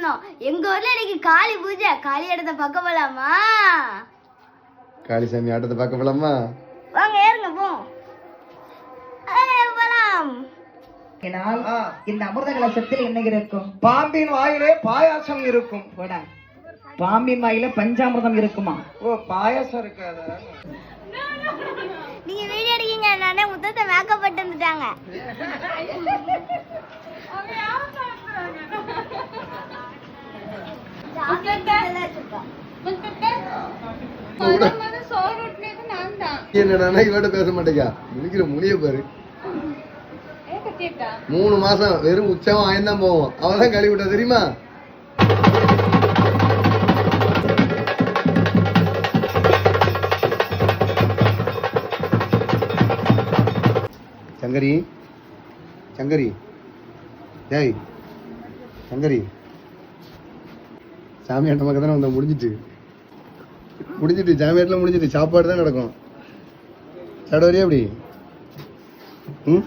வரணும். எங்க ஊர்ல இன்னைக்கு காளி பூஜை. காளி ஆட்டத்தை பார்க்க போலாமா? காளிசாமி ஆட்டத்தை பார்க்க போலாமா? வாங்க ஏறுங்க போ. போலாம். இந்த அமிர்த கலசத்தில் என்ன இருக்கும்? பாம்பின் வாயிலே பாயாசம் இருக்கும். பாம்பின் வாயில பஞ்சாமிர்தம் இருக்குமா? ஓ, பாயாசம் இருக்காத. நீங்க வீடியோ எடுக்கீங்க. நானே முத்தத்தை மேக்கப் பண்ணிட்டு வந்துட்டாங்க. என்னடா இவட்ட பேச மாட்டேங்க. இருக்கிற முடிய பாரு. 3 மாசம் வெறும் உற்சவம் ஆயந்தான் போவோம். அவதான் கழுவி விட்டா தெரியுமா? சங்கரி சங்கரி டேய் சங்கரி, சாமியாட்ட பக்கம் தானே வந்தோம். முடிஞ்சிட்டு சாமியாட்டில் முடிஞ்சிட்டு சாப்பாடு தான் நடக்கும். சாப்பிட வரையா அப்படி? ம்